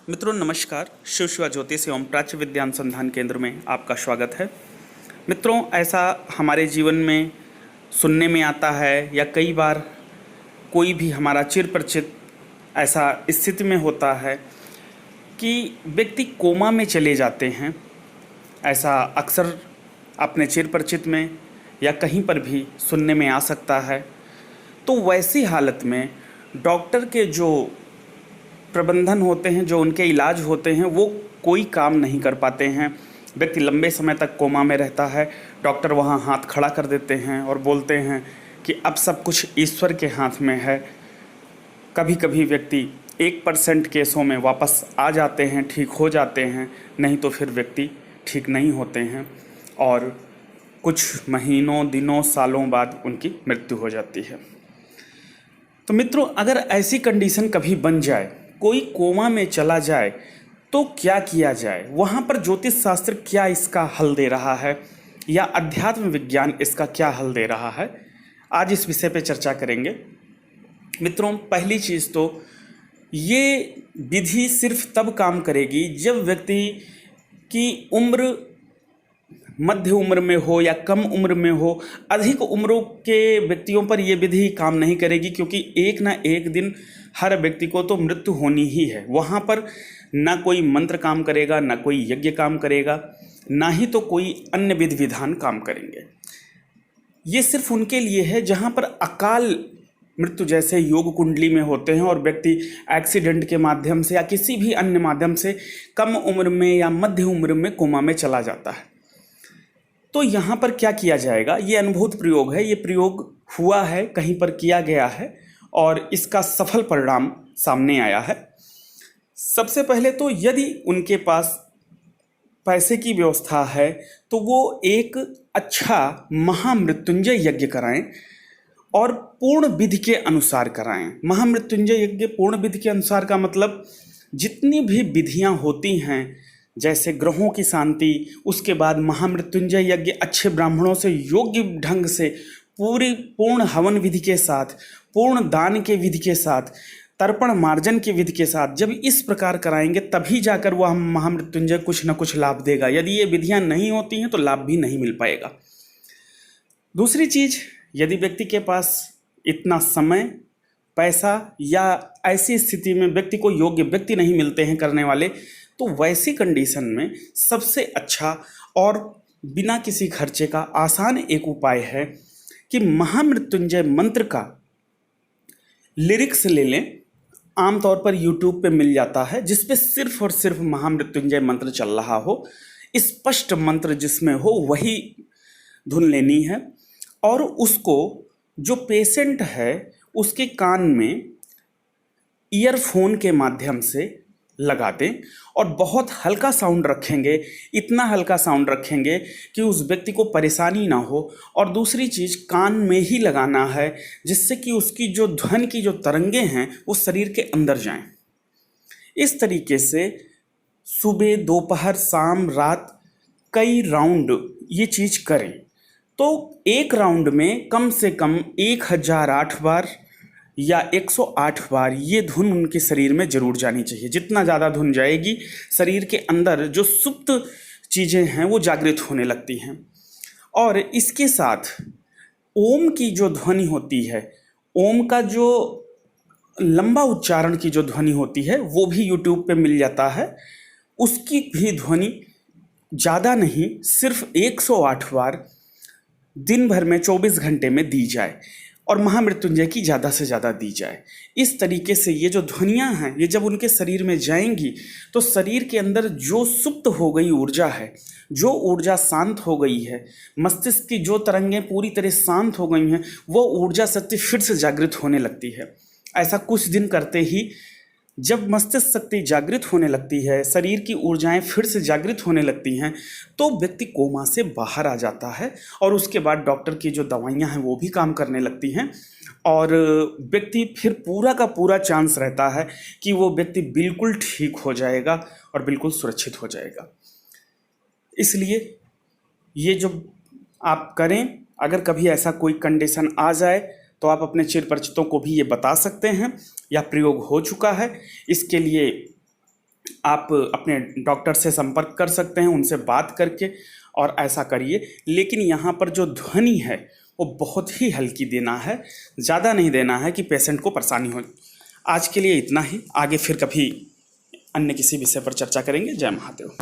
मित्रों नमस्कार। शिव शिवा ज्योतिष एवं प्राच्य विद्या अनुसंधान केंद्र में आपका स्वागत है। मित्रों, ऐसा हमारे जीवन में सुनने में आता है या कई बार कोई भी हमारा चिर परिचित ऐसा स्थिति में होता है कि व्यक्ति कोमा में चले जाते हैं। ऐसा अक्सर अपने चिर परिचित में या कहीं पर भी सुनने में आ सकता है। तो वैसी हालत में डॉक्टर के जो प्रबंधन होते हैं, जो उनके इलाज होते हैं, वो कोई काम नहीं कर पाते हैं। व्यक्ति लंबे समय तक कोमा में रहता है। डॉक्टर वहाँ हाथ खड़ा कर देते हैं और बोलते हैं कि अब सब कुछ ईश्वर के हाथ में है। कभी कभी व्यक्ति 1% केसों में वापस आ जाते हैं, ठीक हो जाते हैं, नहीं तो फिर व्यक्ति ठीक नहीं होते हैं और कुछ महीनों, दिनों, सालों बाद उनकी मृत्यु हो जाती है। तो मित्रों, अगर ऐसी कंडीशन कभी बन जाए, कोई कोमा में चला जाए, तो क्या किया जाए? वहाँ पर ज्योतिष शास्त्र क्या इसका हल दे रहा है या अध्यात्म विज्ञान इसका क्या हल दे रहा है, आज इस विषय पे चर्चा करेंगे। मित्रों, पहली चीज़ तो ये विधि सिर्फ तब काम करेगी जब व्यक्ति की उम्र मध्य उम्र में हो या कम उम्र में हो। अधिक उम्रों के व्यक्तियों पर यह विधि काम नहीं करेगी, क्योंकि एक ना एक दिन हर व्यक्ति को तो मृत्यु होनी ही है। वहाँ पर ना कोई मंत्र काम करेगा, ना कोई यज्ञ काम करेगा, ना ही तो कोई अन्य विधि विधान काम करेंगे। ये सिर्फ उनके लिए है जहाँ पर अकाल मृत्यु जैसे योग कुंडली में होते हैं और व्यक्ति एक्सीडेंट के माध्यम से या किसी भी अन्य माध्यम से कम उम्र में या मध्य उम्र में कोमा में चला जाता है। तो यहाँ पर क्या किया जाएगा? ये अनुभूत प्रयोग है, ये प्रयोग हुआ है, कहीं पर किया गया है और इसका सफल परिणाम सामने आया है। सबसे पहले तो यदि उनके पास पैसे की व्यवस्था है तो वो एक अच्छा महामृत्युंजय यज्ञ कराएं और पूर्ण विधि के अनुसार कराएं। महामृत्युंजय यज्ञ पूर्ण विधि के अनुसार का मतलब जितनी भी विधियां होती हैं, जैसे ग्रहों की शांति, उसके बाद महामृत्युंजय यज्ञ अच्छे ब्राह्मणों से योग्य ढंग से पूर्ण हवन विधि के साथ, पूर्ण दान के विधि के साथ, तर्पण मार्जन की विधि के साथ जब इस प्रकार कराएंगे तभी जाकर वह महामृत्युंजय कुछ न कुछ लाभ देगा। यदि ये विधियां नहीं होती हैं तो लाभ भी नहीं मिल पाएगा। दूसरी चीज, यदि व्यक्ति के पास इतना समय, पैसा या ऐसी स्थिति में व्यक्ति को योग्य व्यक्ति नहीं मिलते हैं करने वाले, तो वैसी कंडीशन में सबसे अच्छा और बिना किसी खर्चे का आसान एक उपाय है कि महामृत्युंजय मंत्र का लिरिक्स ले लें। आमतौर पर यूट्यूब पे मिल जाता है, जिस पे सिर्फ और सिर्फ महामृत्युंजय मंत्र चल रहा हो, स्पष्ट मंत्र जिसमें हो वही धुन लेनी है और उसको जो पेशेंट है उसके कान में ईयरफोन के माध्यम से लगा दें और बहुत हल्का साउंड रखेंगे। इतना हल्का साउंड रखेंगे कि उस व्यक्ति को परेशानी ना हो। और दूसरी चीज़, कान में ही लगाना है जिससे कि उसकी जो ध्वनि की जो तरंगे हैं वो शरीर के अंदर जाएं। इस तरीके से सुबह, दोपहर, शाम, रात कई राउंड ये चीज़ करें तो एक राउंड में कम से कम 1008 बार या 108 बार ये धुन उनके शरीर में जरूर जानी चाहिए। जितना ज़्यादा धुन जाएगी, शरीर के अंदर जो सुप्त चीज़ें हैं वो जागृत होने लगती हैं। और इसके साथ ओम की जो ध्वनि होती है, ओम का जो लंबा उच्चारण की जो ध्वनि होती है वो भी यूट्यूब पे मिल जाता है। उसकी भी ध्वनि ज़्यादा नहीं, सिर्फ 108 बार दिन भर में 24 घंटे में दी जाए और महामृत्युंजय की ज़्यादा से ज़्यादा दी जाए। इस तरीके से ये जो ध्वनियाँ हैं ये जब उनके शरीर में जाएंगी तो शरीर के अंदर जो सुप्त हो गई ऊर्जा है, जो ऊर्जा शांत हो गई है, मस्तिष्क की जो तरंगें पूरी तरह शांत हो गई हैं, वो ऊर्जा शक्ति फिर से जागृत होने लगती है। ऐसा कुछ दिन करते ही जब मस्तिष्क शक्ति जागृत होने लगती है, शरीर की ऊर्जाएं फिर से जागृत होने लगती हैं, तो व्यक्ति कोमा से बाहर आ जाता है और उसके बाद डॉक्टर की जो दवाइयां हैं वो भी काम करने लगती हैं और व्यक्ति फिर पूरा का पूरा चांस रहता है कि वो व्यक्ति बिल्कुल ठीक हो जाएगा और बिल्कुल सुरक्षित हो जाएगा। इसलिए ये जो आप करें, अगर कभी ऐसा कोई कंडीशन आ जाए तो आप अपने चिर परिचितों को भी ये बता सकते हैं या प्रयोग हो चुका है। इसके लिए आप अपने डॉक्टर से संपर्क कर सकते हैं, उनसे बात करके, और ऐसा करिए। लेकिन यहाँ पर जो ध्वनि है वो बहुत ही हल्की देना है, ज़्यादा नहीं देना है कि पेशेंट को परेशानी हो। आज के लिए इतना ही, आगे फिर कभी अन्य किसी विषय पर चर्चा करेंगे। जय महादेव।